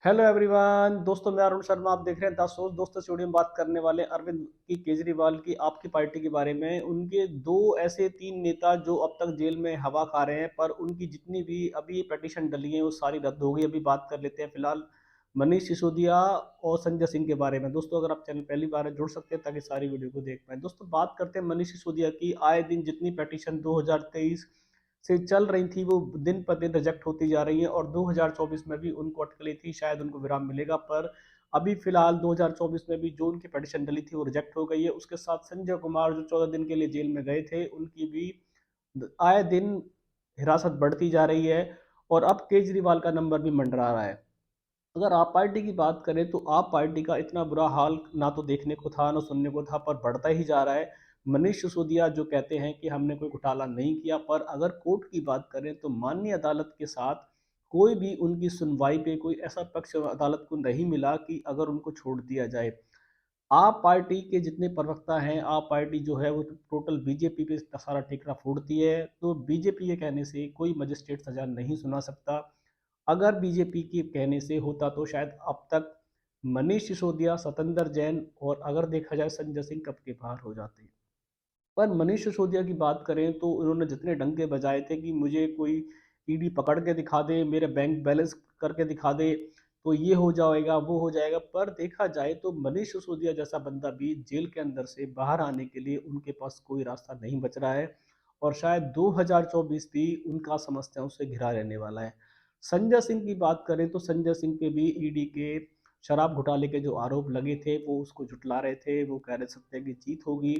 Hello everyone दोस्तों, मैं अरुण शर्मा। आप देख रहे हैं 10 सोच। दोस्तों, इस वीडियो में बात करने वाले हैं अरविंद की केजरीवाल की आपकी पार्टी के बारे में। उनके दो ऐसे तीन नेता जो अब तक जेल में हवा खा रहे हैं, पर उनकी जितनी भी अभी पिटीशन डली है वो सारी रद्द हो गई। अभी बात कर लेते हैं फिलहाल मनीष सिसोदिया और संजय सिंह के बारे में। दोस्तों, अगर आप चैनल पहली बार है जुड़ सकते हैं ताकि सारी वीडियो को देख पाए। दोस्तों, बात करते हैं मनीष सिसोदिया की। आए दिन जितनी पिटीशन 2023 से चल रही थी वो दिन पर दिन रिजेक्ट होती जा रही है, और 2024 में भी उनको अटकलें थी, शायद उनको विराम मिलेगा। पर अभी फिलहाल 2024 में भी जो उनकी पिटीशन डली थी वो रिजेक्ट हो गई है। उसके साथ संजय कुमार जो 14 दिन के लिए जेल में गए थे, उनकी भी आए दिन हिरासत बढ़ती जा रही है, और अब केजरीवाल का नंबर भी मंडरा रहा है। अगर आप पार्टी की बात करें तो आप पार्टी का इतना बुरा हाल ना तो देखने को था ना सुनने को था, पर बढ़ता ही जा रहा है। मनीष सिसोदिया जो कहते हैं कि हमने कोई घोटाला नहीं किया, पर अगर कोर्ट की बात करें तो माननीय अदालत के साथ कोई भी उनकी सुनवाई पे कोई ऐसा पक्ष अदालत को नहीं मिला कि अगर उनको छोड़ दिया जाए। आप पार्टी के जितने प्रवक्ता हैं, आप पार्टी जो है वो टोटल बीजेपी पे सारा ठिकरा फोड़ती है। तो बीजेपी के कहने से कोई मजिस्ट्रेट सजा नहीं सुना सकता। अगर बीजेपी के कहने से होता तो शायद अब तक मनीष सिसोदिया, सत्येंद्र जैन और अगर देखा जाए संजय सिंह कब के बाहर हो जाते। पर मनीष सिसोदिया की बात करें तो उन्होंने जितने डंके बजाए थे कि मुझे कोई ईडी पकड़ के दिखा दे, मेरे बैंक बैलेंस करके दिखा दे, तो ये हो जाएगा वो हो जाएगा। पर देखा जाए तो मनीष सिसोदिया जैसा बंदा भी जेल के अंदर से बाहर आने के लिए उनके पास कोई रास्ता नहीं बच रहा है, और शायद 2024 भी उनका समस्याओं से घिरा रहने वाला है। संजय सिंह की बात करें तो संजय सिंह पे भी ईडी के शराब घोटाले के जो आरोप लगे थे वो उसको झुटला रहे थे। वो कह रहे सत्य की जीत होगी,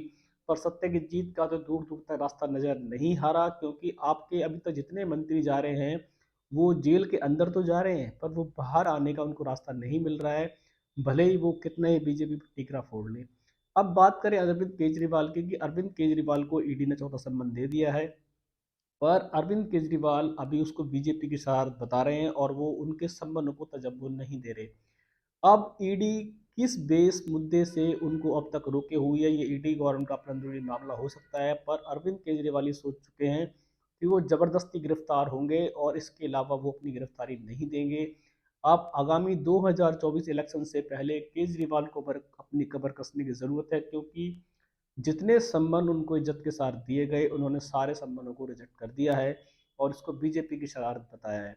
पर सत्य की जीत का तो दूर दूर तक रास्ता नजर नहीं आ रहा, क्योंकि आपके अभी तक जितने मंत्री जा रहे हैं वो जेल के अंदर तो जा रहे हैं, पर वो बाहर आने का उनको रास्ता नहीं मिल रहा है, भले ही वो कितने ही बीजेपी टिकरा फोड़ ले। अब बात करें अरविंद केजरीवाल की, कि अरविंद केजरीवाल को ईडी ने चौथा सम्मन दे दिया है, पर अरविंद केजरीवाल अभी उसको बीजेपी की शरारत बता रहे हैं और वो उनके सम्मनों को तजब्बुल नहीं दे रहे। अब ईडी किस बेस मुद्दे से उनको अब तक रोके हुई है, ये ईडी और उनका अपना अंदरूनी मामला हो सकता है, पर अरविंद केजरीवाल ये सोच चुके हैं कि वो जबरदस्ती गिरफ्तार होंगे और इसके अलावा वो अपनी गिरफ्तारी नहीं देंगे। अब आगामी 2024 इलेक्शन से पहले केजरीवाल को अपनी कब्र कसने की जरूरत है, क्योंकि जितने सम्मान उनको इज्जत के साथ दिए गए उन्होंने सारे सम्मानों को रिजेक्ट कर दिया है, और इसको बीजेपी की शरारत बताया है।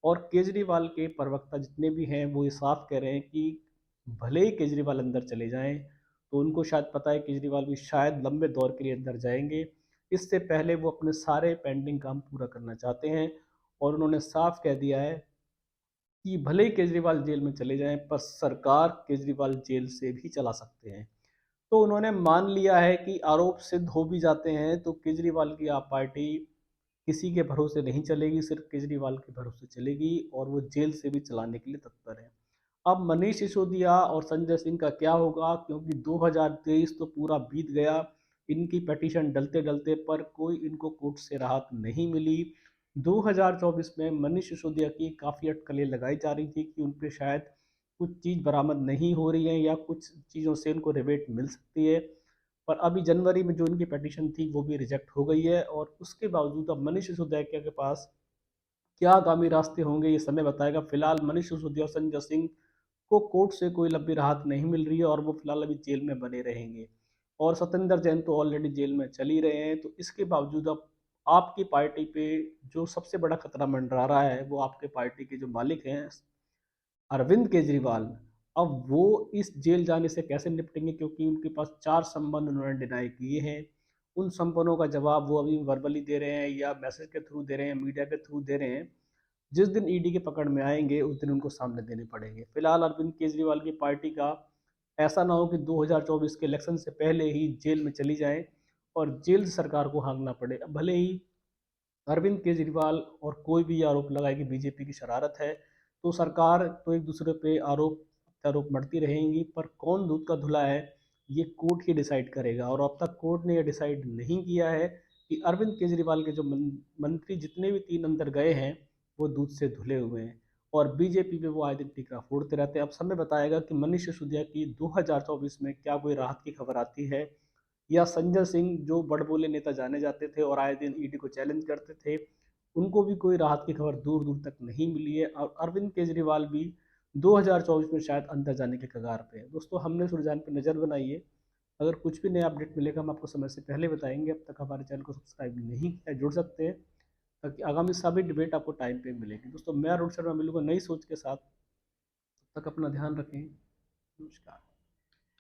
और केजरीवाल के प्रवक्ता जितने भी हैं वो ये साफ कह रहे हैं कि भले ही केजरीवाल अंदर चले जाएं, तो उनको शायद पता है केजरीवाल भी शायद लंबे दौर के लिए अंदर जाएंगे। इससे पहले वो अपने सारे पेंडिंग काम पूरा करना चाहते हैं, और उन्होंने साफ कह दिया है कि भले ही केजरीवाल जेल में चले जाएं, पर सरकार केजरीवाल जेल से भी चला सकते हैं। तो उन्होंने मान लिया है कि आरोप सिद्ध हो भी जाते हैं तो केजरीवाल की आप पार्टी किसी के भरोसे नहीं चलेगी, सिर्फ केजरीवाल के भरोसे चलेगी, और वो जेल से भी चलाने के लिए तत्पर है। अब मनीष सिसोदिया और संजय सिंह का क्या होगा, क्योंकि 2023 तो पूरा बीत गया, इनकी पिटीशन डलते डलते, पर कोई इनको कोर्ट से राहत नहीं मिली। 2024 में मनीष सिसोदिया की काफ़ी अटकलें लगाई जा रही थी कि उन पर शायद कुछ चीज़ बरामद नहीं हो रही है या कुछ चीज़ों से इनको रिबेट मिल सकती है, पर अभी जनवरी में जो इनकी पिटीशन थी वो भी रिजेक्ट हो गई है, और उसके बावजूद अब मनीष सिसोदिया के पास क्या आगामी रास्ते होंगे ये समय बताएगा। फिलहाल मनीष सिसोदिया और संजय सिंह को कोर्ट से कोई लंबी राहत नहीं मिल रही है, और वो फिलहाल अभी जेल में बने रहेंगे, और सत्येंद्र जैन तो ऑलरेडी जेल में चल ही रहे हैं। तो इसके बावजूद अब आपकी पार्टी पे जो सबसे बड़ा खतरा मंडरा रहा है वो आपके पार्टी के जो मालिक हैं अरविंद केजरीवाल। अब वो इस जेल जाने से कैसे निपटेंगे, क्योंकि उनके पास 4 संबंध उन्होंने डिनाई किए हैं। उन संबंधों का जवाब वो अभी वर्बली दे रहे हैं या मैसेज के थ्रू दे रहे हैं, मीडिया के थ्रू दे रहे हैं। जिस दिन ईडी के पकड़ में आएंगे उस दिन उनको सामने देने पड़ेंगे। फिलहाल अरविंद केजरीवाल की पार्टी का ऐसा ना हो कि 2024 के इलेक्शन से पहले ही जेल में चली जाए और जेल से सरकार को हाँकना पड़े। अब भले ही अरविंद केजरीवाल और कोई भी आरोप लगाए कि बीजेपी की शरारत है, तो सरकार तो एक दूसरे पे आरोप प्रत्यारोप मढ़ती रहेंगी, पर कौन दूध का धुला है ये कोर्ट ही डिसाइड करेगा। और अब तक कोर्ट ने यह डिसाइड नहीं किया है कि अरविंद केजरीवाल के जो मंत्री जितने भी 3 अंदर गए हैं वो दूध से धुले हुए हैं, और बीजेपी पे वो आए दिन टीका फोड़ते रहते हैं। अब समय बताएगा कि मनीष सिसोदिया की 2024 में क्या कोई राहत की खबर आती है, या संजय सिंह जो बड़बोले नेता जाने जाते थे और आए दिन ईडी को चैलेंज करते थे, उनको भी कोई राहत की खबर दूर दूर तक नहीं मिली है। और अरविंद केजरीवाल भी 2024 में शायद अंदर जाने के कगार पे है। दोस्तों हमने इस रुझान पर नज़र बनाई है। अगर कुछ भी नया अपडेट मिलेगा हम आपको समय से पहले बताएंगे। अब तक हमारे चैनल को सब्सक्राइब नहीं किया जुड़ सकते हैं, ताकि आगामी सभी डिबेट आपको टाइम पे मिलेगी। दोस्तों मैं अरुण शर्मा मिलूंगा नई सोच के साथ। तब तक अपना ध्यान रखें। नमस्कार।